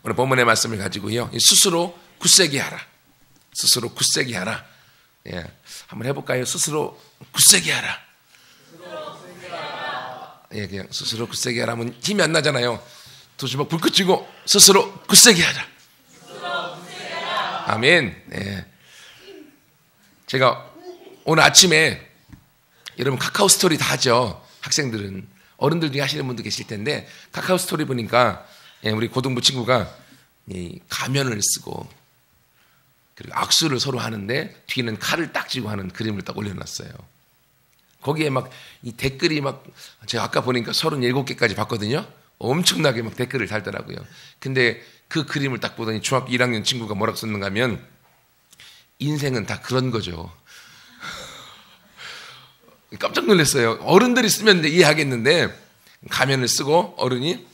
오늘 본문의 말씀을 가지고요. 스스로 굳세게 하라. 스스로 굳세게 하라. 예, 한번 해볼까요? 스스로 굳세게 하라. 예, 그냥 스스로 굳세게 하라면 힘이 안 나잖아요. 두 주먹 불끈 쥐고 스스로 굳세게 하라. 아멘. 예. 제가 오늘 아침에 여러분 카카오 스토리 다 하죠. 학생들은 어른들 중에 하시는 분도 계실 텐데 카카오 스토리 보니까 우리 고등부 친구가 이 가면을 쓰고 그리고 악수를 서로 하는데 뒤에는 칼을 딱 쥐고 하는 그림을 딱 올려놨어요. 거기에 막 이 댓글이 막 제가 아까 보니까 37개까지 봤거든요. 엄청나게 막 댓글을 달더라고요. 근데 그 그림을 딱 보더니 중학교 1학년 친구가 뭐라고 썼는가 하면 인생은 다 그런 거죠. 깜짝 놀랐어요. 어른들이 쓰면 이해하겠는데 가면을 쓰고 어른이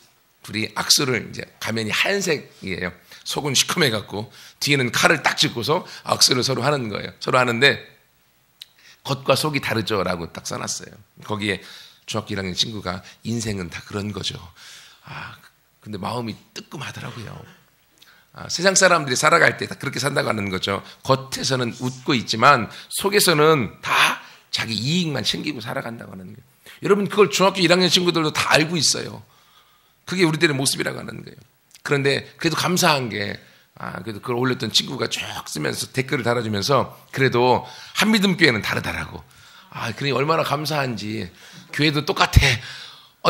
둘이 악수를 이제 가면이 하얀색이에요. 속은 시커매갖고 뒤에는 칼을 딱 짚고서 악수를 서로 하는 거예요. 서로 하는데 겉과 속이 다르죠라고 딱 써놨어요. 거기에 중학교 1학년 친구가 인생은 다 그런 거죠. 근데 마음이 뜨끔하더라고요. 세상 사람들이 살아갈 때 다 그렇게 산다고 하는 거죠. 겉에서는 웃고 있지만 속에서는 다 자기 이익만 챙기고 살아간다고 하는 거예요. 여러분 그걸 중학교 1학년 친구들도 다 알고 있어요. 그게 우리들의 모습이라고 하는 거예요. 그런데 그래도 감사한 게 그래도 그걸 올렸던 친구가 쭉 쓰면서 댓글을 달아주면서 그래도 한미듬 교회는 다르다라고. 그러니 얼마나 감사한지. 교회도 똑같아.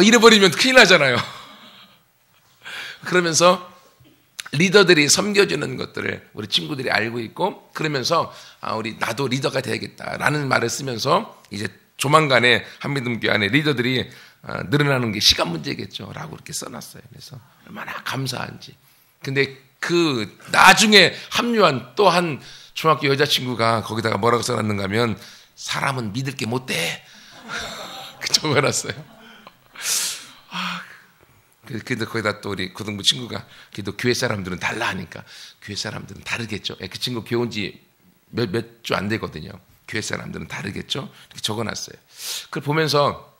이래버리면 큰일 나잖아요. 그러면서 리더들이 섬겨주는 것들을 우리 친구들이 알고 있고 그러면서 나도 리더가 돼야겠다라는 말을 쓰면서 이제 조만간에 한미듬 교회 안에 리더들이 늘어나는 게 시간 문제겠죠 라고 이렇게 써놨어요. 그래서 얼마나 감사한지. 근데 그 나중에 합류한 또 한 중학교 여자친구가 거기다가 뭐라고 써놨는가 하면 사람은 믿을 게 못 돼. 적어놨어요. 근데 거기다 또 우리 고등부 친구가 그래도 교회 사람들은 달라 하니까 교회 사람들은 다르겠죠. 그 친구 교회 온 지 몇 주 안 되거든요. 교회 사람들은 다르겠죠. 이렇게 적어놨어요. 그걸 보면서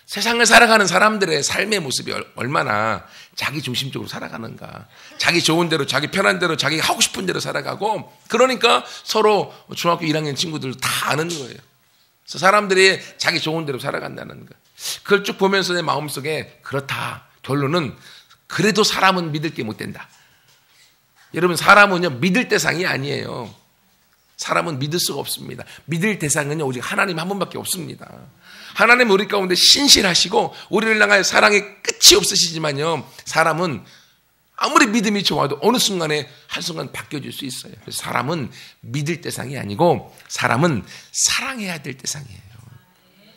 세상을 살아가는 사람들의 삶의 모습이 얼마나 자기 중심적으로 살아가는가. 자기 좋은 대로, 자기 편한 대로, 자기가 하고 싶은 대로 살아가고 그러니까 서로 중학교 1학년 친구들 다 아는 거예요. 그래서 사람들이 자기 좋은 대로 살아간다는 거. 그걸 쭉 보면서 내 마음속에 그렇다. 결론은 그래도 사람은 믿을 게 못 된다. 여러분 사람은요 믿을 대상이 아니에요. 사람은 믿을 수가 없습니다. 믿을 대상은요 오직 하나님 한 분밖에 없습니다. 하나님은 우리 가운데 신실하시고 우리를 향하여 사랑의 끝이 없으시지만요 사람은 아무리 믿음이 좋아도 어느 순간에 한순간 바뀌어질 수 있어요. 그래서 사람은 믿을 대상이 아니고 사람은 사랑해야 될 대상이에요.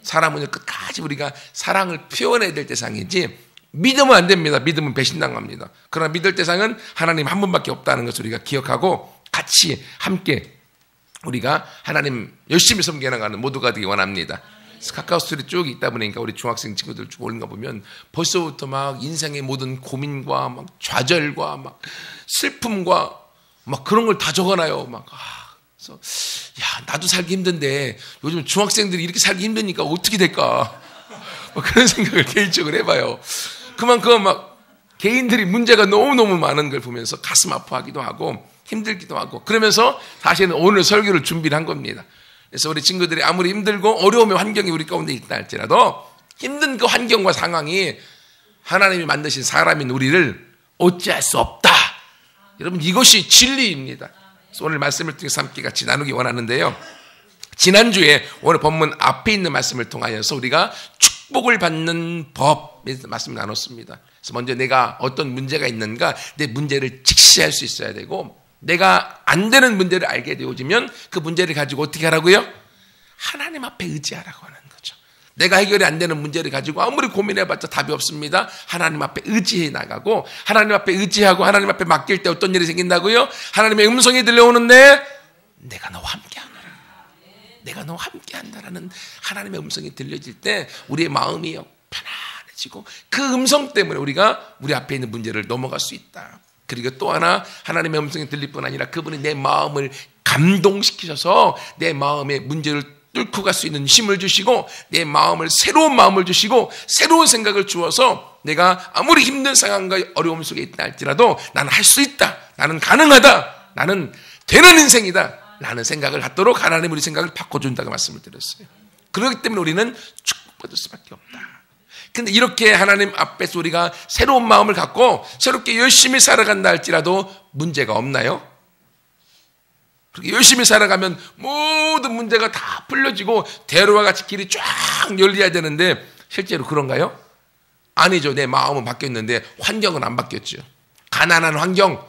사람은요 끝까지 우리가 사랑을 표현해야 될 대상이지 믿으면 안 됩니다. 믿으면 배신당합니다. 그러나 믿을 대상은 하나님 한 분밖에 없다는 것을 우리가 기억하고 같이 함께 우리가 하나님 열심히 섬겨나가는 모두가 되기 원합니다. 카카오 스토리 쭉 있다 보니까 우리 중학생 친구들 쭉 올린 거 보면 벌써부터 막 인생의 모든 고민과 막 좌절과 막 슬픔과 막 그런 걸 다 적어놔요. 그래서 나도 살기 힘든데 요즘 중학생들이 이렇게 살기 힘드니까 어떻게 될까? 그런 생각을 개인적으로 해봐요. 그만큼 막 개인들이 문제가 너무너무 많은 걸 보면서 가슴 아파하기도 하고 힘들기도 하고 그러면서 사실은 오늘 설교를 준비를 한 겁니다. 그래서 우리 친구들이 아무리 힘들고 어려움의 환경이 우리 가운데 있다 할지라도 힘든 그 환경과 상황이 하나님이 만드신 사람인 우리를 어찌할 수 없다. 여러분 이것이 진리입니다. 그래서 오늘 말씀을 통해서 함께 같이 나누기 원하는데요. 지난주에 오늘 본문 앞에 있는 말씀을 통하여서 우리가 축복을 받는 법에 말씀을 나눴습니다. 그래서 먼저 내가 어떤 문제가 있는가 내 문제를 직시할 수 있어야 되고 내가 안 되는 문제를 알게 되어지면 그 문제를 가지고 어떻게 하라고요? 하나님 앞에 의지하라고 하는 거죠. 내가 해결이 안 되는 문제를 가지고 아무리 고민해봤자 답이 없습니다. 하나님 앞에 의지해 나가고 하나님 앞에 의지하고 하나님 앞에 맡길 때 어떤 일이 생긴다고요? 하나님의 음성이 들려오는데 내가 너와 함께한다. 내가 너와 함께한다라는 하나님의 음성이 들려질 때 우리의 마음이 편안해지고 그 음성 때문에 우리가 우리 앞에 있는 문제를 넘어갈 수 있다. 그리고 또 하나 하나님의 음성이 들릴 뿐 아니라 그분이 내 마음을 감동시키셔서 내 마음의 문제를 뚫고 갈 수 있는 힘을 주시고 내 마음을 새로운 마음을 주시고 새로운 생각을 주어서 내가 아무리 힘든 상황과 어려움 속에 있다 할지라도 나는 할 수 있다. 나는 가능하다. 나는 되는 인생이다. 라는 생각을 갖도록 하나님 우리 생각을 바꿔준다고 말씀을 드렸어요. 그렇기 때문에 우리는 축복받을 수밖에 없다. 근데 이렇게 하나님 앞에서 우리가 새로운 마음을 갖고 새롭게 열심히 살아간다 할지라도 문제가 없나요? 그렇게 열심히 살아가면 모든 문제가 다 풀려지고 대로와 같이 길이 쫙 열려야 되는데 실제로 그런가요? 아니죠. 내 마음은 바뀌었는데 환경은 안 바뀌었죠. 가난한 환경,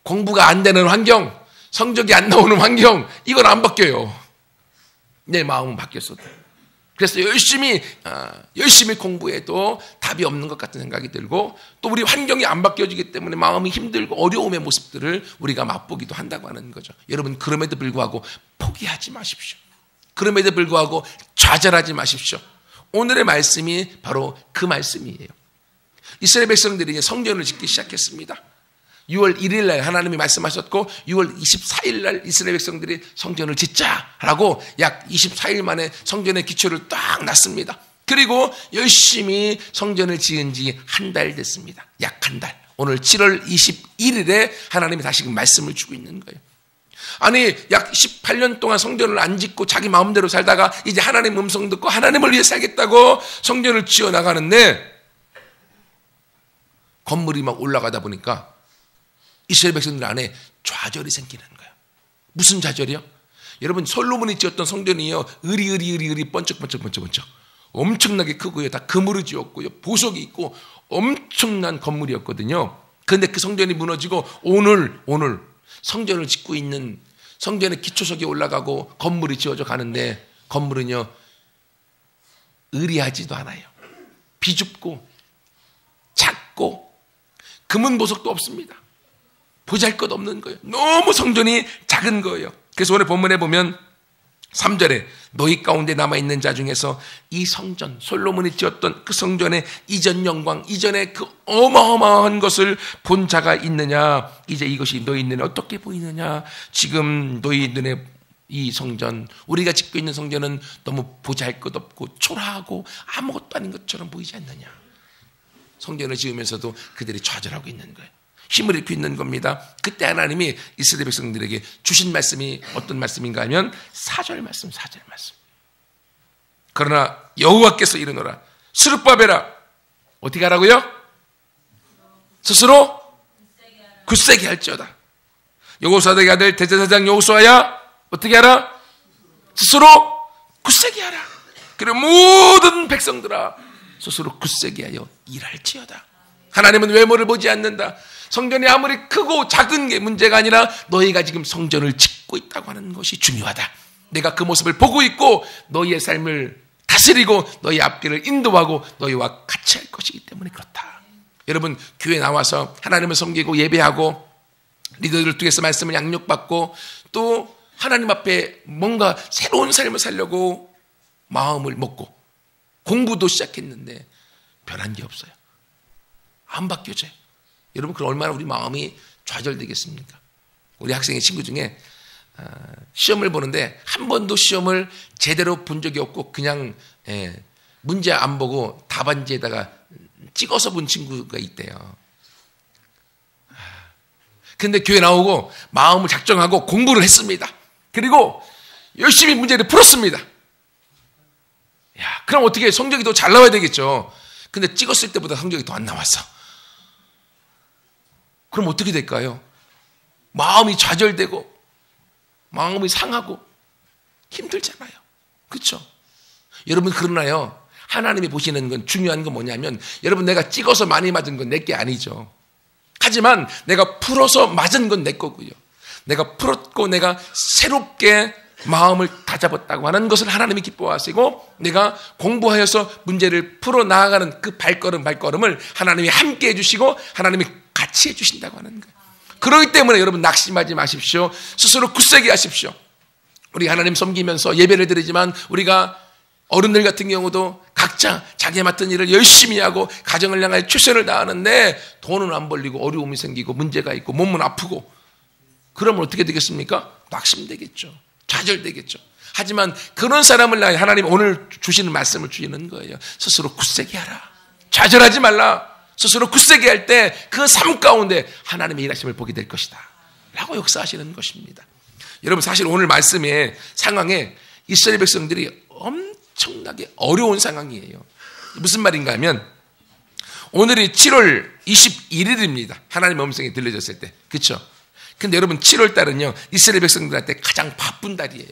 공부가 안 되는 환경, 성적이 안 나오는 환경, 이건 안 바뀌어요. 내 마음은 바뀌었어도. 그래서 열심히 공부해도 답이 없는 것 같은 생각이 들고 또 우리 환경이 안 바뀌어지기 때문에 마음이 힘들고 어려움의 모습들을 우리가 맛보기도 한다고 하는 거죠. 여러분 그럼에도 불구하고 포기하지 마십시오. 그럼에도 불구하고 좌절하지 마십시오. 오늘의 말씀이 바로 그 말씀이에요. 이스라엘 백성들이 이제 성전을 짓기 시작했습니다. 6월 1일 날 하나님이 말씀하셨고 6월 24일 날 이스라엘 백성들이 성전을 짓자라고 약 24일 만에 성전의 기초를 딱 놨습니다. 그리고 열심히 성전을 지은 지 한 달 됐습니다. 약 한 달. 오늘 7월 21일에 하나님이 다시금 말씀을 주고 있는 거예요. 아니 약 18년 동안 성전을 안 짓고 자기 마음대로 살다가 이제 하나님 음성 듣고 하나님을 위해 살겠다고 성전을 지어나가는데 건물이 막 올라가다 보니까 이스라엘 백성들 안에 좌절이 생기는 거예요. 무슨 좌절이요? 여러분 솔로몬이 지었던 성전이요 으리 번쩍 엄청나게 크고요. 다 금으로 지었고요. 보석이 있고 엄청난 건물이었거든요. 그런데 그 성전이 무너지고 오늘 성전을 짓고 있는 성전의 기초석이 올라가고 건물이 지어져 가는데 건물은요 의리하지도 않아요. 비좁고 작고 금은 보석도 없습니다. 보잘것없는 거예요. 너무 성전이 작은 거예요. 그래서 오늘 본문에 보면 3절에 너희 가운데 남아있는 자 중에서 이 성전 솔로몬이 지었던 그 성전의 이전 영광 이전의 그 어마어마한 것을 본 자가 있느냐. 이제 이것이 너희 눈에 어떻게 보이느냐. 지금 너희 눈에 이 성전 우리가 짓고 있는 성전은 너무 보잘것없고 초라하고 아무것도 아닌 것처럼 보이지 않느냐. 성전을 지으면서도 그들이 좌절하고 있는 거예요. 힘을 잃고 있는 겁니다. 그때 하나님이 이스라엘 백성들에게 주신 말씀이 어떤 말씀인가 하면 4절 말씀. 그러나 여호와께서 이르노라 스룹바벨아 어떻게 하라고요? 스스로 굳세게 할지어다. 여호사닥의 아들 대제사장 여호수아야 어떻게 하라? 스스로 굳세게 하라. 그리고 모든 백성들아 스스로 굳세게 하여 일할지어다. 하나님은 외모를 보지 않는다. 성전이 아무리 크고 작은 게 문제가 아니라 너희가 지금 성전을 짓고 있다고 하는 것이 중요하다. 내가 그 모습을 보고 있고 너희의 삶을 다스리고 너희 앞길을 인도하고 너희와 같이 할 것이기 때문에 그렇다. 여러분 교회 나와서 하나님을 섬기고 예배하고 리더들을 통해서 말씀을 양육받고 또 하나님 앞에 뭔가 새로운 삶을 살려고 마음을 먹고 공부도 시작했는데 변한 게 없어요. 안 바뀌어져요. 여러분 그럼 얼마나 우리 마음이 좌절되겠습니까? 우리 학생의 친구 중에 시험을 보는데 한 번도 시험을 제대로 본 적이 없고 그냥 문제 안 보고 답안지에다가 찍어서 본 친구가 있대요. 근데 교회 나오고 마음을 작정하고 공부를 했습니다. 그리고 열심히 문제를 풀었습니다. 야, 그럼 어떻게 성적이 더 잘 나와야 되겠죠. 근데 찍었을 때보다 성적이 더 안 나왔어. 그럼 어떻게 될까요? 마음이 좌절되고 마음이 상하고 힘들잖아요. 그렇죠? 여러분 그러나요? 하나님이 보시는 건 중요한 건 뭐냐면 여러분 내가 찍어서 많이 맞은 건 내 게 아니죠. 하지만 내가 풀어서 맞은 건 내 거고요. 내가 풀었고 내가 새롭게 마음을 다잡았다고 하는 것을 하나님이 기뻐하시고 내가 공부하여서 문제를 풀어 나아가는 그 발걸음을 하나님이 함께 해주시고 하나님이 같이 해주신다고 하는 거예요. 그렇기 때문에 여러분 낙심하지 마십시오. 스스로 굳세게 하십시오. 우리 하나님 섬기면서 예배를 드리지만 우리가 어른들 같은 경우도 각자 자기 맡은 일을 열심히 하고 가정을 향하여 최선을 다하는데 돈은 안 벌리고 어려움이 생기고 문제가 있고 몸은 아프고 그러면 어떻게 되겠습니까? 낙심되겠죠. 좌절되겠죠. 하지만 그런 사람을 향해 하나님 오늘 주시는 말씀을 주시는 거예요. 스스로 굳세게 하라. 좌절하지 말라. 스스로 굳세게 할 때 그 삶 가운데 하나님의 일하심을 보게 될 것이다 라고 역사하시는 것입니다. 여러분, 사실 오늘 말씀의 상황에 이스라엘 백성들이 엄청나게 어려운 상황이에요. 무슨 말인가 하면 오늘이 7월 21일입니다. 하나님의 음성이 들려졌을 때. 그렇죠? 근데 여러분, 7월 달은요 이스라엘 백성들한테 가장 바쁜 달이에요.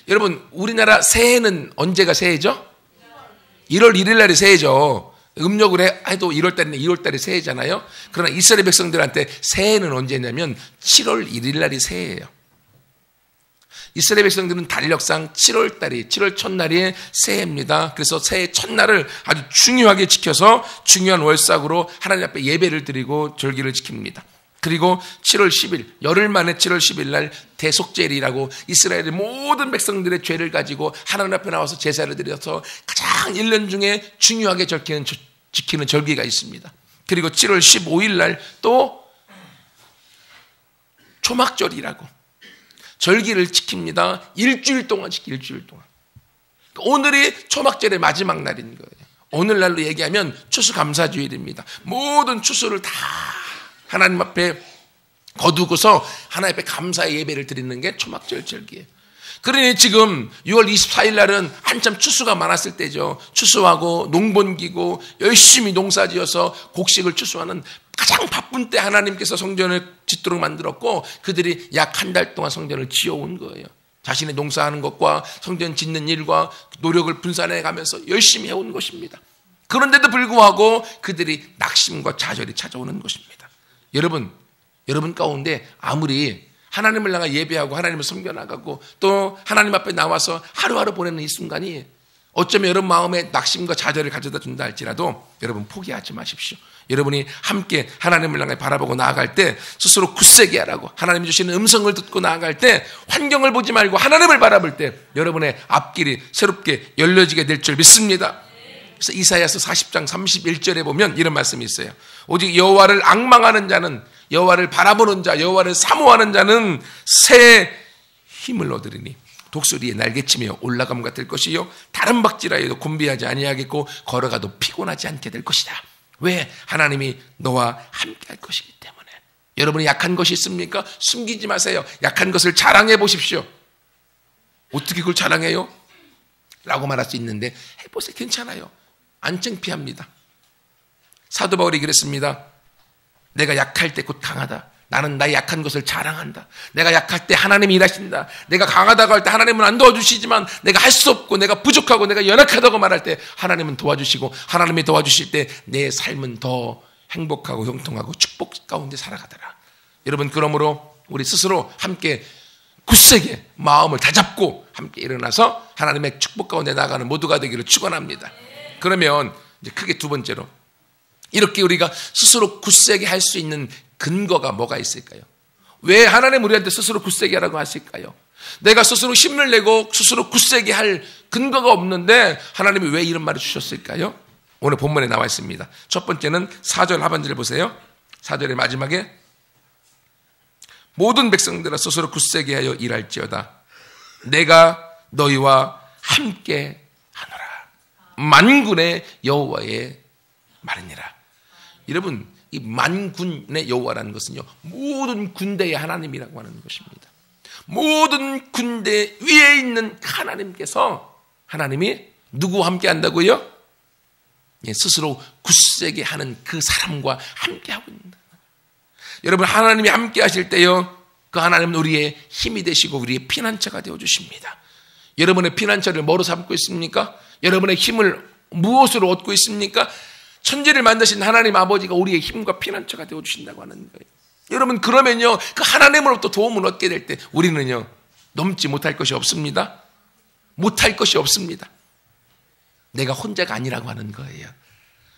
여러분, 우리나라 새해는 언제가 새해죠? 1월 1일 날이 새해죠. 음력으로 해도 1월 달이네. 2월 달이 새해잖아요. 그러나 이스라엘 백성들한테 새해는 언제냐면 7월 1일 날이 새해예요. 이스라엘 백성들은 달력상 7월 달이 7월 첫날이 새해입니다. 그래서 새해 첫날을 아주 중요하게 지켜서 중요한 월삭으로 하나님 앞에 예배를 드리고 절기를 지킵니다. 그리고 7월 10일, 열흘 만에 7월 10일 날 대속제일이라고 이스라엘의 모든 백성들의 죄를 가지고 하나님 앞에 나와서 제사를 드려서 가장 1년 중에 중요하게 지키는 절기가 있습니다. 그리고 7월 15일 날 또 초막절이라고 절기를 지킵니다. 일주일 동안 지키, 일주일 동안. 오늘이 초막절의 마지막 날인 거예요. 오늘날로 얘기하면 추수감사주일입니다. 모든 추수를 다 하나님 앞에 거두고서 하나님 앞에 감사의 예배를 드리는 게 초막절 절기예요. 그러니 지금 6월 24일 날은 한참 추수가 많았을 때죠. 추수하고 농번기고 열심히 농사지어서 곡식을 추수하는 가장 바쁜 때 하나님께서 성전을 짓도록 만들었고 그들이 약 한 달 동안 성전을 지어온 거예요. 자신의 농사하는 것과 성전 짓는 일과 노력을 분산해 가면서 열심히 해온 것입니다. 그런데도 불구하고 그들이 낙심과 좌절이 찾아오는 것입니다. 여러분 가운데 아무리 하나님을 향해 예배하고 하나님을 섬겨나가고 또 하나님 앞에 나와서 하루하루 보내는 이 순간이 어쩌면 여러분 마음에 낙심과 좌절을 가져다 준다 할지라도 여러분 포기하지 마십시오. 여러분이 함께 하나님을 향해 바라보고 나아갈 때 스스로 굳세게 하라고 하나님이 주시는 음성을 듣고 나아갈 때 환경을 보지 말고 하나님을 바라볼 때 여러분의 앞길이 새롭게 열려지게 될 줄 믿습니다. 그래서 이사야서 40장 31절에 보면 이런 말씀이 있어요. 오직 여호와를 앙망하는 자는 여호와를 바라보는 자 여호와를 사모하는 자는 새 힘을 얻으리니 독수리의 날개치며 올라감과 될 것이요 다른 박질하여도 곤비하지 아니하겠고 걸어가도 피곤하지 않게 될 것이다. 왜? 하나님이 너와 함께 할 것이기 때문에. 여러분이 약한 것이 있습니까? 숨기지 마세요. 약한 것을 자랑해 보십시오. 어떻게 그걸 자랑해요? 라고 말할 수 있는데 해보세요. 괜찮아요. 안 창피합니다. 사도 바울이 그랬습니다. 내가 약할 때 곧 강하다. 나는 나의 약한 것을 자랑한다. 내가 약할 때 하나님이 일하신다. 내가 강하다고 할 때 하나님은 안 도와주시지만 내가 할 수 없고 내가 부족하고 내가 연약하다고 말할 때 하나님은 도와주시고 하나님이 도와주실 때 내 삶은 더 행복하고 형통하고 축복 가운데 살아가더라. 여러분 그러므로 우리 스스로 함께 굳세게 마음을 다잡고 함께 일어나서 하나님의 축복 가운데 나가는 모두가 되기를 축원합니다. 그러면 이제 크게 두 번째로 이렇게 우리가 스스로 굳세게 할 수 있는 근거가 뭐가 있을까요? 왜 하나님 우리한테 스스로 굳세게 하라고 하실까요? 내가 스스로 힘을 내고 스스로 굳세게 할 근거가 없는데 하나님이 왜 이런 말을 주셨을까요? 오늘 본문에 나와 있습니다. 첫 번째는 4절 하반절을 보세요. 4절의 마지막에 모든 백성들아 스스로 굳세게 하여 일할지어다. 내가 너희와 함께 하노라. 만군의 여호와의 말이니라. 여러분 이 만군의 여호와라는 것은요 모든 군대의 하나님이라고 하는 것입니다. 모든 군대 위에 있는 하나님께서 하나님이 누구와 함께 한다고요? 예, 스스로 굳세게 하는 그 사람과 함께 하고 있는. 여러분 하나님이 함께 하실 때요 그 하나님은 우리의 힘이 되시고 우리의 피난처가 되어주십니다. 여러분의 피난처를 뭐로 삼고 있습니까? 여러분의 힘을 무엇으로 얻고 있습니까? 천지를 만드신 하나님 아버지가 우리의 힘과 피난처가 되어주신다고 하는 거예요. 여러분 그러면요 그 하나님으로부터 도움을 얻게 될 때 우리는요 넘지 못할 것이 없습니다. 못할 것이 없습니다. 내가 혼자가 아니라고 하는 거예요.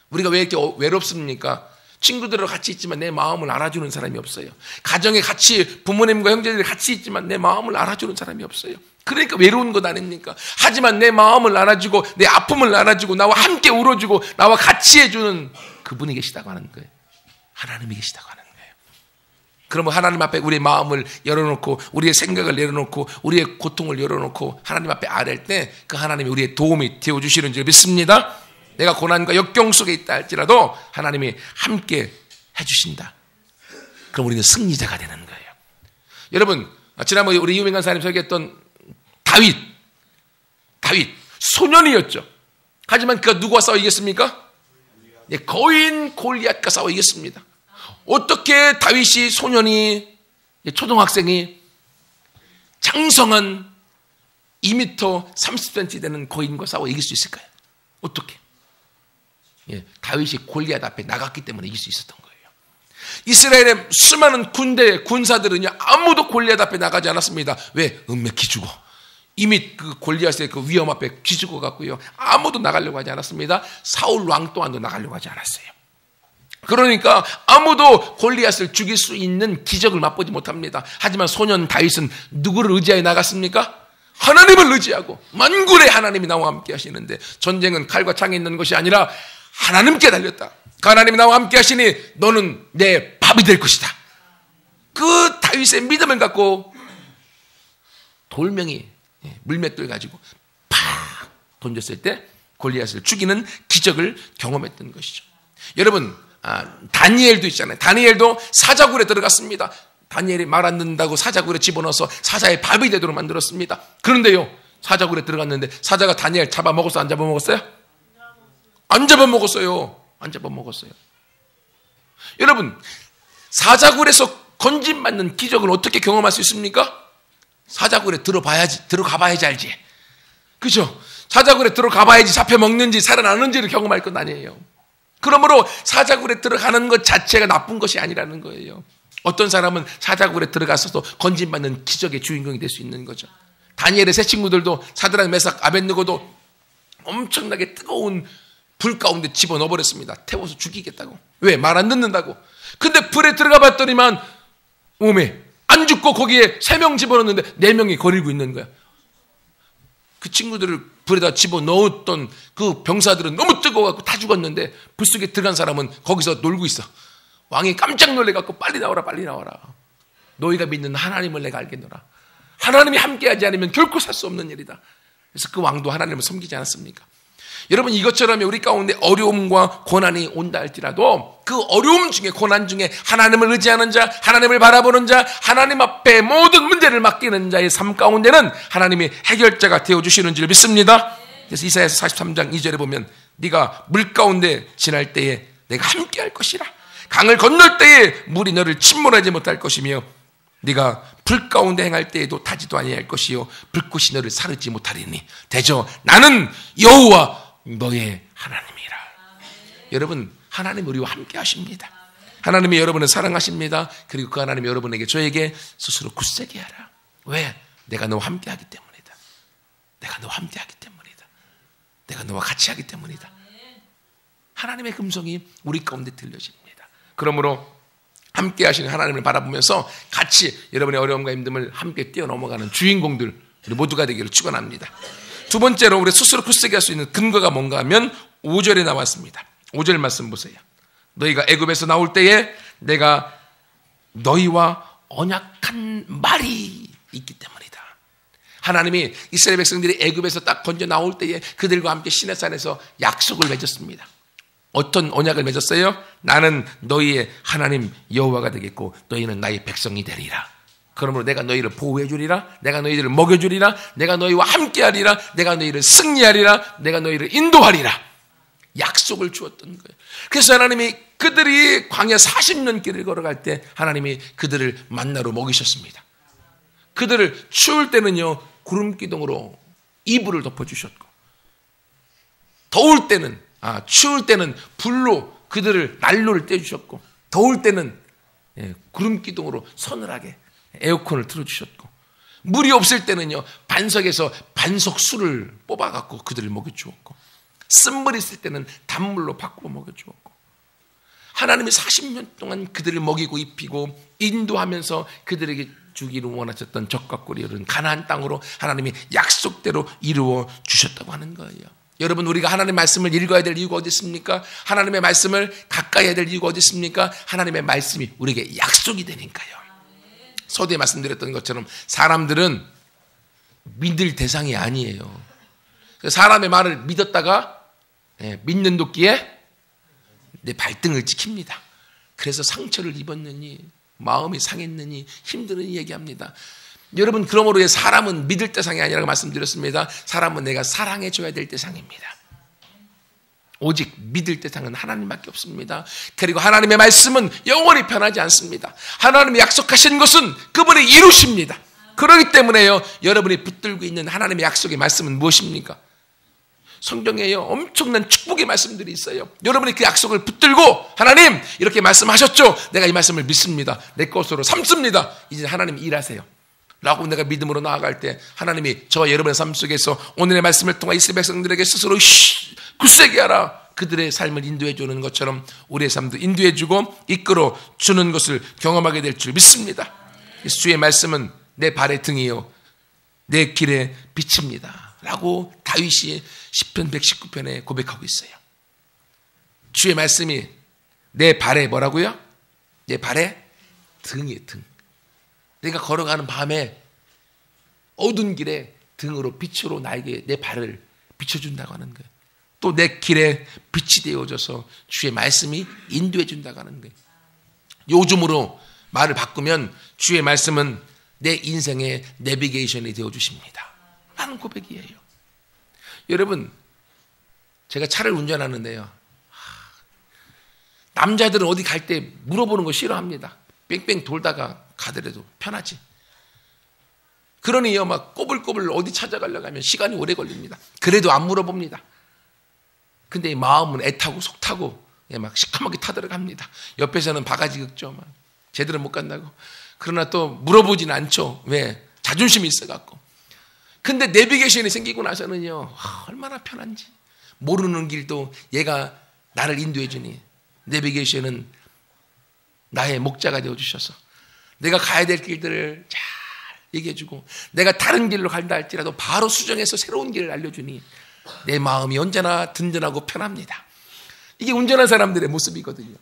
우리가 왜 이렇게 외롭습니까? 친구들과 같이 있지만 내 마음을 알아주는 사람이 없어요. 가정에 같이 부모님과 형제들이 같이 있지만 내 마음을 알아주는 사람이 없어요. 그러니까 외로운 것 아닙니까? 하지만 내 마음을 알아주고 내 아픔을 알아주고 나와 함께 울어주고 나와 같이 해주는 그분이 계시다고 하는 거예요. 하나님이 계시다고 하는 거예요. 그러면 하나님 앞에 우리의 마음을 열어놓고 우리의 생각을 내려놓고 우리의 고통을 열어놓고 하나님 앞에 아뢰할 때 그 하나님이 우리의 도움이 되어주시는 줄 믿습니다. 내가 고난과 역경 속에 있다 할지라도 하나님이 함께 해주신다. 그럼 우리는 승리자가 되는 거예요. 여러분, 지난번에 우리 유명한 사님 설교했던 다윗 소년이었죠. 하지만 그가 누구와 싸워 이겼습니까? 거인 골리앗과 싸워 이겼습니다. 어떻게 다윗이 소년이 초등학생이 장성한 2m 30cm 되는 거인과 싸워 이길 수 있을까요? 어떻게? 다윗이 골리앗 앞에 나갔기 때문에 이길 수 있었던 거예요. 이스라엘의 수많은 군사들은요 아무도 골리앗 앞에 나가지 않았습니다. 왜? 기죽어. 이미 그 골리앗의 그 위험 앞에 기죽어 갔고요. 아무도 나가려고 하지 않았습니다. 사울 왕 또한도 나가려고 하지 않았어요. 그러니까 아무도 골리앗을 죽일 수 있는 기적을 맛보지 못합니다. 하지만 소년 다윗은 누구를 의지하여 나갔습니까? 하나님을 의지하고 만군의 하나님이 나와 함께 하시는데 전쟁은 칼과 창에 있는 것이 아니라 하나님께 달렸다. 그 하나님이 나와 함께 하시니 너는 내 밥이 될 것이다. 그 다윗의 믿음을 갖고 돌멩이 물맷돌 가지고 팍 던졌을 때 골리앗을 죽이는 기적을 경험했던 것이죠. 여러분, 다니엘도 있잖아요. 다니엘도 사자굴에 들어갔습니다. 다니엘이 말 안 듣는다고 사자굴에 집어넣어서 사자의 밥이 되도록 만들었습니다. 그런데요, 사자굴에 들어갔는데 사자가 다니엘 잡아먹었어요? 안 잡아먹었어요? 안 잡아먹었어요. 안 잡아먹었어요. 여러분, 사자굴에서 건진받는 기적을 어떻게 경험할 수 있습니까? 사자굴에 들어가봐야지 알지. 그죠? 사자굴에 들어가봐야지 잡혀먹는지 살아나는지를 경험할 건 아니에요. 그러므로 사자굴에 들어가는 것 자체가 나쁜 것이 아니라는 거예요. 어떤 사람은 사자굴에 들어가서도 건진받는 기적의 주인공이 될 수 있는 거죠. 다니엘의 세 친구들도 사드락, 메삭, 아벳느고도 엄청나게 뜨거운 불 가운데 집어넣어버렸습니다. 태워서 죽이겠다고. 왜? 말 안 듣는다고. 근데 불에 들어가 봤더니만 안 죽고 거기에 3명 집어넣었는데 4명이 거리고 있는 거야. 그 친구들을 불에다 집어넣었던 그 병사들은 너무 뜨거워갖고 다 죽었는데 불 속에 들어간 사람은 거기서 놀고 있어. 왕이 깜짝 놀래갖고 빨리 나와라. 너희가 믿는 하나님을 내가 알겠노라. 하나님이 함께하지 않으면 결코 살 수 없는 일이다. 그래서 그 왕도 하나님을 섬기지 않았습니까? 여러분, 이것처럼 우리 가운데 어려움과 고난이 온다 할지라도 그 어려움 중에, 고난 중에 하나님을 의지하는 자, 하나님을 바라보는 자, 하나님 앞에 모든 문제를 맡기는 자의 삶 가운데는 하나님이 해결자가 되어주시는 줄 믿습니다. 그래서 이사야서 43장 2절에 보면 네가 물 가운데 지날 때에 내가 함께 할 것이라. 강을 건널 때에 물이 너를 침몰하지 못할 것이며 네가 불 가운데 행할 때에도 타지도 아니할 것이요 불꽃이 너를 사르지 못하리니 대저 나는 여호와 너의 하나님이라. 여러분, 하나님 우리와 함께 하십니다. 하나님이 여러분을 사랑하십니다. 그리고 그 하나님이 여러분에게 저에게 스스로 굳세게 하라. 왜? 내가 너와 함께 하기 때문이다. 내가 너와 함께 하기 때문이다. 내가 너와 같이 하기 때문이다. 하나님의 음성이 우리 가운데 들려집니다. 그러므로 함께 하시는 하나님을 바라보면서 같이 여러분의 어려움과 힘듦을 함께 뛰어넘어가는 주인공들 우리 모두가 되기를 축원합니다. 두 번째로 우리 스스로 굳세게 할 수 있는 근거가 뭔가 하면 5절에 나왔습니다. 5절 말씀 보세요. 너희가 애굽에서 나올 때에 내가 너희와 언약한 말이 있기 때문이다. 하나님이 이스라엘 백성들이 애굽에서 딱 건져 나올 때에 그들과 함께 시내산에서 약속을 맺었습니다. 어떤 언약을 맺었어요? 나는 너희의 하나님 여호와가 되겠고 너희는 나의 백성이 되리라. 그러므로 내가 너희를 보호해 주리라. 내가 너희들을 먹여 주리라. 내가 너희와 함께 하리라. 내가 너희를 승리하리라. 내가 너희를 인도하리라. 약속을 주었던 거예요. 그래서 하나님이 그들이 광야 40년 길을 걸어갈 때 하나님이 그들을 만나로 먹이셨습니다. 그들을 추울 때는요 구름 기둥으로 이불을 덮어주셨고 추울 때는 불로 그들을 난로를 떼주셨고 더울 때는 구름 기둥으로 서늘하게 에어컨을 틀어주셨고 물이 없을 때는요 반석에서 반석수를 뽑아갖고 그들을 먹여주었고 쓴물 있을 때는 단물로 바꾸어 먹여주었고 하나님이 40년 동안 그들을 먹이고 입히고 인도하면서 그들에게 주기를 원하셨던 적과 꿀이 흐르는 가나안 땅으로 하나님이 약속대로 이루어 주셨다고 하는 거예요. 여러분, 우리가 하나님의 말씀을 읽어야 될 이유가 어디 있습니까? 하나님의 말씀을 가까이 해야 될 이유가 어디 있습니까? 하나님의 말씀이 우리에게 약속이 되니까요. 서두에 말씀드렸던 것처럼 사람들은 믿을 대상이 아니에요. 사람의 말을 믿었다가 믿는 도끼에 내 발등을 찍힙니다. 그래서 상처를 입었느니 마음이 상했느니 힘드니 얘기합니다. 여러분, 그러므로 사람은 믿을 대상이 아니라고 말씀드렸습니다. 사람은 내가 사랑해줘야 될 대상입니다. 오직 믿을 대상은 하나님밖에 없습니다. 그리고 하나님의 말씀은 영원히 변하지 않습니다. 하나님이 약속하신 것은 그분이 이루십니다. 그렇기 때문에요, 여러분이 붙들고 있는 하나님의 약속의 말씀은 무엇입니까? 성경에요, 엄청난 축복의 말씀들이 있어요. 여러분이 그 약속을 붙들고 하나님 이렇게 말씀하셨죠? 내가 이 말씀을 믿습니다. 내 것으로 삼습니다. 이제 하나님 일하세요 라고 내가 믿음으로 나아갈 때 하나님이 저와 여러분의 삶 속에서 오늘의 말씀을 통해 이스라엘 백성들에게 스스로 굳세게 하라, 그들의 삶을 인도해 주는 것처럼 우리의 삶도 인도해 주고 이끌어 주는 것을 경험하게 될 줄 믿습니다. 주의 말씀은 내 발의 등이요 내 길의 빛입니다 라고 다윗이 시편 119편에 고백하고 있어요. 주의 말씀이 내 발에 뭐라고요? 내 발에 등이에요. 등. 내가 걸어가는 밤에 어두운 길에 등으로 빛으로 나에게 내 발을 비춰준다고 하는 거예요. 또 내 길에 빛이 되어져서 주의 말씀이 인도해 준다고 하는 거예요. 요즘으로 말을 바꾸면 주의 말씀은 내 인생의 내비게이션이 되어주십니다 라는 고백이에요. 여러분, 제가 차를 운전하는데요, 남자들은 어디 갈 때 물어보는 거 싫어합니다. 뺑뺑 돌다가 가더라도 편하지. 그러니요, 막 꼬불꼬불 어디 찾아가려고 하면 시간이 오래 걸립니다. 그래도 안 물어봅니다. 근데 이 마음은 애타고 속타고 막 시커멓게 타들어갑니다. 옆에서는 바가지 긁죠. 막 제대로 못 간다고. 그러나 또 물어보진 않죠. 왜? 자존심이 있어갖고. 근데 내비게이션이 생기고 나서는요, 얼마나 편한지. 모르는 길도 얘가 나를 인도해 주니 내비게이션은 나의 목자가 되어주셔서 내가 가야 될 길들을 잘 얘기해 주고 내가 다른 길로 간다 할지라도 바로 수정해서 새로운 길을 알려주니 내 마음이 언제나 든든하고 편합니다. 이게 운전한 사람들의 모습이거든요.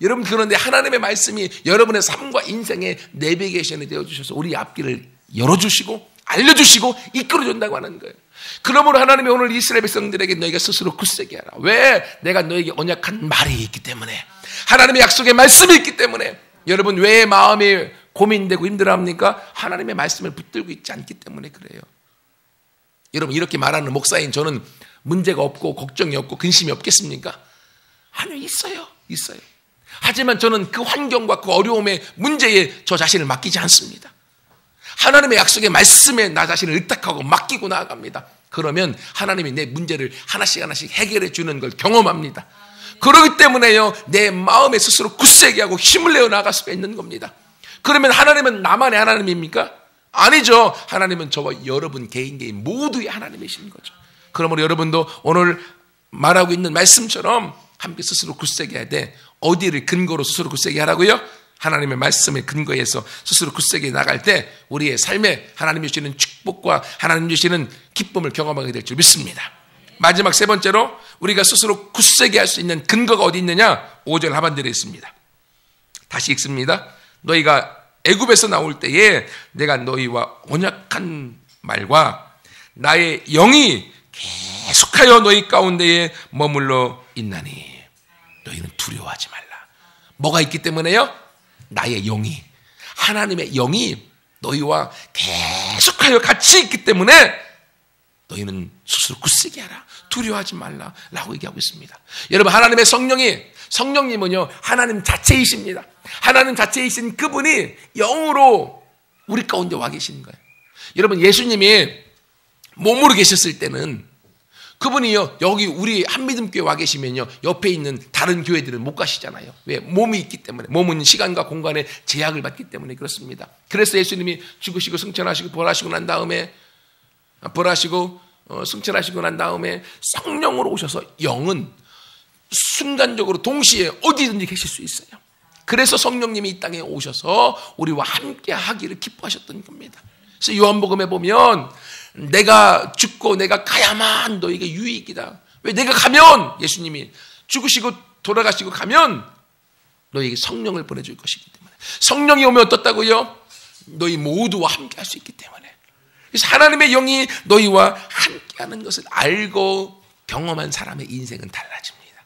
여러분, 그런데 하나님의 말씀이 여러분의 삶과 인생의 내비게이션이 되어주셔서 우리 앞길을 열어주시고 알려주시고 이끌어준다고 하는 거예요. 그러므로 하나님이 오늘 이스라엘 백성들에게 너희가 스스로 굳세게 하라. 왜? 내가 너에게 언약한 말이 있기 때문에, 하나님의 약속의 말씀이 있기 때문에. 여러분, 왜 마음이 고민되고 힘들어합니까? 하나님의 말씀을 붙들고 있지 않기 때문에 그래요. 여러분, 이렇게 말하는 목사인 저는 문제가 없고 걱정이 없고 근심이 없겠습니까? 아니요, 있어요. 하지만 저는 그 환경과 그 어려움의 문제에 저 자신을 맡기지 않습니다. 하나님의 약속의 말씀에 나 자신을 의탁하고 맡기고 나아갑니다. 그러면 하나님이 내 문제를 하나씩 해결해 주는 걸 경험합니다. 그렇기 때문에요, 내 마음에 스스로 굳세게 하고 힘을 내어 나갈 수가 있는 겁니다. 그러면 하나님은 나만의 하나님입니까? 아니죠. 하나님은 저와 여러분 개인 모두의 하나님이신 거죠. 그러므로 여러분도 오늘 말하고 있는 말씀처럼 함께 스스로 굳세게 해야 돼. 어디를 근거로 스스로 굳세게 하라고요? 하나님의 말씀에 근거해서 스스로 굳세게 나갈 때 우리의 삶에 하나님 주시는 축복과 하나님 주시는 기쁨을 경험하게 될 줄 믿습니다. 마지막 세 번째로 우리가 스스로 굳세게 할 수 있는 근거가 어디 있느냐? 5절 하반절에 있습니다. 다시 읽습니다. 너희가 애굽에서 나올 때에 내가 너희와 언약한 말과 나의 영이 계속하여 너희 가운데에 머물러 있나니 너희는 두려워하지 말라. 뭐가 있기 때문에요? 나의 영이, 하나님의 영이 너희와 계속하여 같이 있기 때문에 너희는 스스로 굳세게 하라. 두려워하지 말라 라고 얘기하고 있습니다. 여러분, 하나님의 성령님은요, 하나님 자체이십니다. 하나님 자체이신 그분이 영으로 우리 가운데 와 계시는 거예요. 여러분, 예수님이 몸으로 계셨을 때는 그분이요, 여기 우리 한미듬교회 와 계시면요, 옆에 있는 다른 교회들은 못 가시잖아요. 왜? 몸이 있기 때문에. 몸은 시간과 공간에 제약을 받기 때문에 그렇습니다. 그래서 예수님이 죽으시고 승천하시고 부활하시고 난 다음에 승천하시고 난 다음에 성령으로 오셔서 영은 순간적으로 동시에 어디든지 계실 수 있어요. 그래서 성령님이 이 땅에 오셔서 우리와 함께 하기를 기뻐하셨던 겁니다. 그래서 요한복음에 보면 내가 죽고 내가 가야만 너에게 유익이다. 왜? 내가 가면, 예수님이 죽으시고 돌아가시고 가면 너에게 성령을 보내줄 것이기 때문에. 성령이 오면 어떻다고요? 너희 모두와 함께 할 수 있기 때문에. 그래서 하나님의 영이 너희와 함께하는 것을 알고 경험한 사람의 인생은 달라집니다.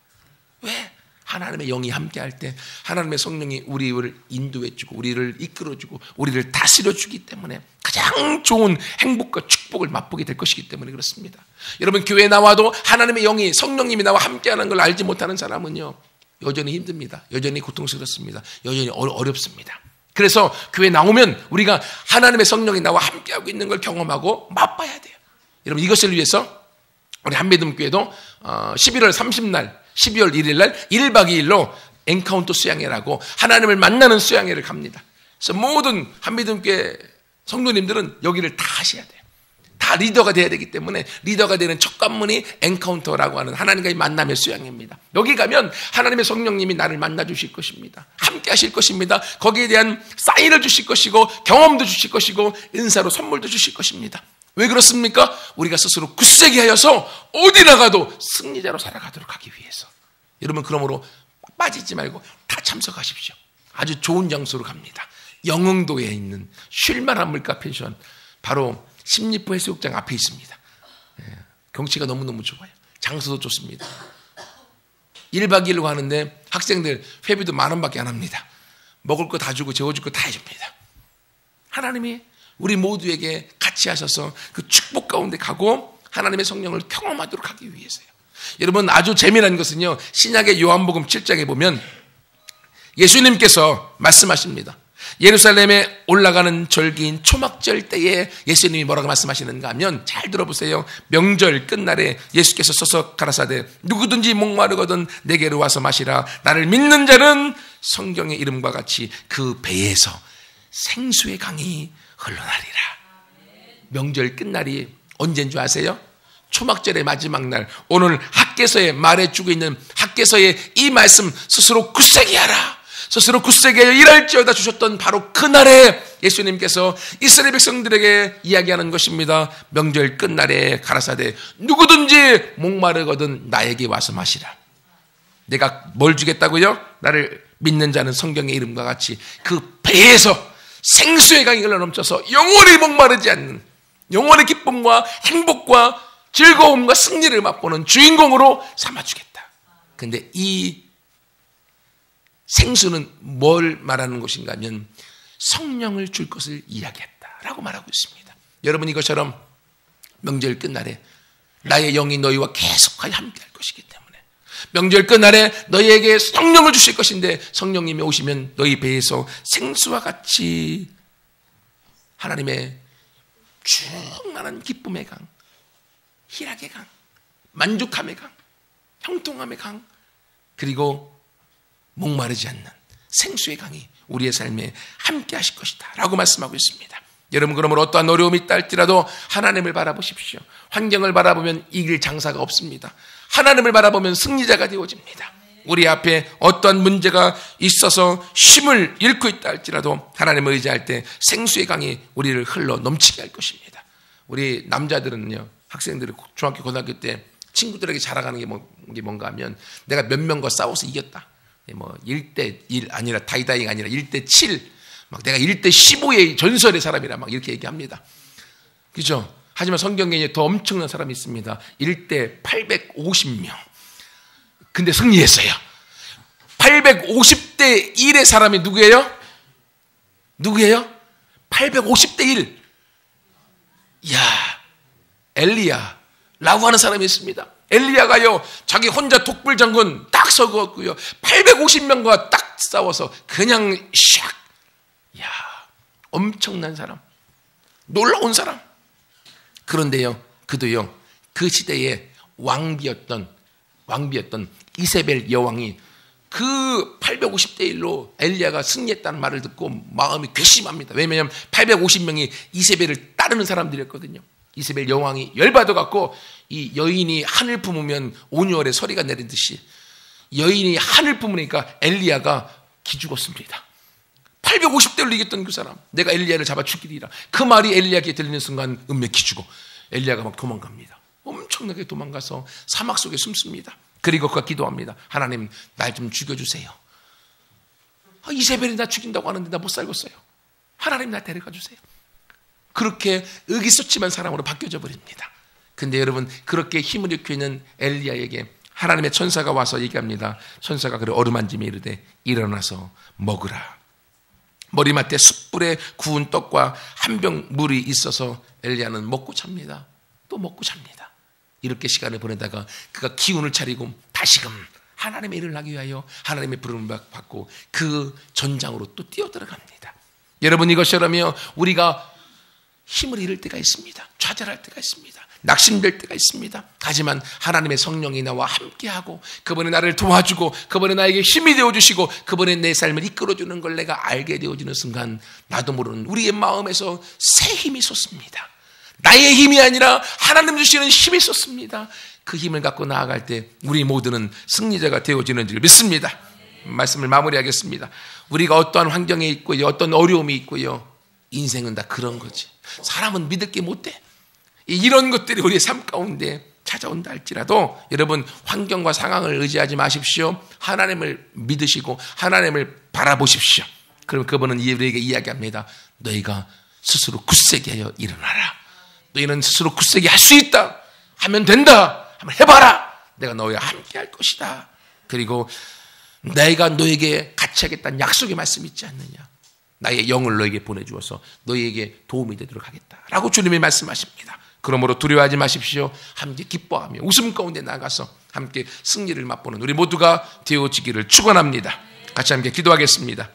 왜? 하나님의 영이 함께할 때 하나님의 성령이 우리를 인도해주고 우리를 이끌어주고 우리를 다스려주기 때문에 가장 좋은 행복과 축복을 맛보게 될 것이기 때문에 그렇습니다. 여러분, 교회에 나와도 하나님의 영이, 성령님이 나와 함께하는 걸 알지 못하는 사람은요, 여전히 힘듭니다. 여전히 고통스럽습니다. 여전히 어렵습니다. 그래서 교회에 나오면 우리가 하나님의 성령이 나와 함께하고 있는 걸 경험하고 맛봐야 돼요. 여러분, 이것을 위해서 우리 한미듬교회도 11월 30날 12월 1일 날 1박 2일로 엔카운터 수양회라고 하나님을 만나는 수양회를 갑니다. 그래서 모든 한미듬교회 성도님들은 여기를 다 하셔야 돼요. 다 리더가 돼야 되기 때문에 리더가 되는 첫 관문이 엔카운터라고 하는 하나님과의 만남의 수양회입니다. 여기 가면 하나님의 성령님이 나를 만나 주실 것입니다. 함께 하실 것입니다. 거기에 대한 사인을 주실 것이고 경험도 주실 것이고 은사로 선물도 주실 것입니다. 왜 그렇습니까? 우리가 스스로 굳세게 하여서 어디 나가도 승리자로 살아가도록 하기 위해서. 여러분, 그러므로 빠지지 말고 다 참석하십시오. 아주 좋은 장소로 갑니다. 영흥도에 있는 쉴만한 물가 펜션, 바로 십리포 해수욕장 앞에 있습니다. 경치가 너무너무 좋아요. 장소도 좋습니다. 1박 2일로 가는데 학생들 회비도 10,000원밖에 안 합니다. 먹을 거 다 주고 재워줄 거 다 해줍니다. 하나님이 우리 모두에게 같이 하셔서 그 축복 가운데 가고 하나님의 성령을 경험하도록 하기 위해서요. 여러분, 아주 재미난 것은요, 신약의 요한복음 7장에 보면 예수님께서 말씀하십니다. 예루살렘에 올라가는 절기인 초막절 때에 예수님이 뭐라고 말씀하시는가 하면, 잘 들어보세요. 명절 끝날에 예수께서 서서 가라사대 누구든지 목마르거든 내게로 와서 마시라. 나를 믿는 자는 성경의 이름과 같이 그 배에서 생수의 강이 흘러나리라. 명절 끝날이 언제인 줄 아세요? 초막절의 마지막 날. 오늘 학개서에 말해주고 있는 학개서의 이 말씀, 스스로 굳세게 하라, 스스로 굳세게 일할지어다 주셨던 바로 그날에 예수님께서 이스라엘 백성들에게 이야기하는 것입니다. 명절 끝날에 가라사대 누구든지 목마르거든 나에게 와서 마시라. 내가 뭘 주겠다고요? 나를 믿는 자는 성경의 이름과 같이 그 배에서 생수의 강이 흘러넘쳐서 영원히 목마르지 않는, 영원의 기쁨과 행복과 즐거움과 승리를 맛보는 주인공으로 삼아주겠다. 그런데 이 생수는 뭘 말하는 것인가 하면 성령을 줄 것을 이야기했다라고 말하고 있습니다. 여러분, 이것처럼 명절 끝날에 나의 영이 너희와 계속하여 함께할 것이기 때문에 명절 끝날에 너희에게 성령을 주실 것인데, 성령님이 오시면 너희 배에서 생수와 같이 하나님의 충만한 기쁨의 강, 희락의 강, 만족함의 강, 형통함의 강, 그리고 목마르지 않는 생수의 강이 우리의 삶에 함께 하실 것이다 라고 말씀하고 있습니다. 여러분, 그러므로 어떠한 어려움이 있다 할지라도 하나님을 바라보십시오. 환경을 바라보면 이길 장사가 없습니다. 하나님을 바라보면 승리자가 되어집니다. 우리 앞에 어떠한 문제가 있어서 힘을 잃고 있다 할지라도 하나님을 의지할 때 생수의 강이 우리를 흘러 넘치게 할 것입니다. 우리 남자들은요, 학생들이 중학교 고등학교 때 친구들에게 자랑하는 게 뭔가 하면, 내가 몇 명과 싸워서 이겼다. 뭐 1대1 아니라 다이다이가 아니라 1대7, 막 내가 1대15의 전설의 사람이라 막 이렇게 얘기합니다. 그죠? 하지만 성경에 더 엄청난 사람이 있습니다. 1대 850명. 근데 승리했어요. 850대 1의 사람이 누구예요? 누구예요? 850대 1. 이야, 엘리야라고 하는 사람이 있습니다. 엘리야가요, 자기 혼자 독불장군 딱 서고었고요, 850명과 딱 싸워서 그냥 샥. 이야, 엄청난 사람, 놀라운 사람. 그런데요, 그도요, 그 시대의 왕비였던 이세벨 여왕이 그 850대 1로 엘리야가 승리했다는 말을 듣고 마음이 괘씸합니다. 왜냐하면 850명이 이세벨을 따르는 사람들이었거든요. 이세벨 여왕이 열받아 갖고, 이 여인이 하늘 품으면 온유월에 서리가 내리듯이 여인이 하늘 품으니까 엘리야가 기죽었습니다. 850대를 이겼던 그 사람, 내가 엘리야를 잡아 죽이리라. 그 말이 엘리야에게 들리는 순간 은매 기죽어 엘리야가 막 도망갑니다. 엄청나게 도망가서 사막 속에 숨습니다. 그리고 그가 기도합니다. 하나님, 날 좀 죽여주세요. 이세벨이 나 죽인다고 하는데 나 못 살겠어요. 하나님 나 데려가 주세요. 그렇게 의기소침한 사람으로 바뀌어져 버립니다. 근데 여러분, 그렇게 힘을 잃고 있는 엘리야에게 하나님의 천사가 와서 얘기합니다. 천사가 그를 어루만지며 이르되 일어나서 먹으라. 머리맡에 숯불에 구운 떡과 한 병 물이 있어서 엘리야는 먹고 잡니다. 또 먹고 잡니다. 이렇게 시간을 보내다가 그가 기운을 차리고 다시금 하나님의 일을 하기 위하여 하나님의 부름을 받고 그 전장으로 또 뛰어들어갑니다. 여러분, 이것처럼요, 우리가 힘을 잃을 때가 있습니다. 좌절할 때가 있습니다. 낙심될 때가 있습니다. 하지만 하나님의 성령이 나와 함께하고 그분이 나를 도와주고 그분이 나에게 힘이 되어주시고 그분이 내 삶을 이끌어주는 걸 내가 알게 되어지는 순간 나도 모르는 우리의 마음에서 새 힘이 솟습니다. 나의 힘이 아니라 하나님 주시는 힘이 솟습니다. 그 힘을 갖고 나아갈 때 우리 모두는 승리자가 되어지는 줄 믿습니다. 말씀을 마무리하겠습니다. 우리가 어떠한 환경에 있고요, 어떤 어려움이 있고요, 인생은 다 그런 거지. 사람은 믿을 게 못 돼. 이런 것들이 우리의 삶 가운데 찾아온다 할지라도 여러분, 환경과 상황을 의지하지 마십시오. 하나님을 믿으시고 하나님을 바라보십시오. 그럼 그분은 우리에게 이야기합니다. 너희가 스스로 굳세게 하여 일어나라. 너희는 스스로 굳세게 할 수 있다. 하면 된다. 한번 해봐라. 내가 너희와 함께 할 것이다. 그리고 내가 너에게 같이 하겠다는 약속의 말씀 있지 않느냐. 나의 영을 너에게 보내주어서 너희에게 도움이 되도록 하겠다 라고 주님이 말씀하십니다. 그러므로 두려워하지 마십시오. 함께 기뻐하며 웃음 가운데 나가서 함께 승리를 맛보는 우리 모두가 되어지기를 축원합니다. 같이 함께 기도하겠습니다.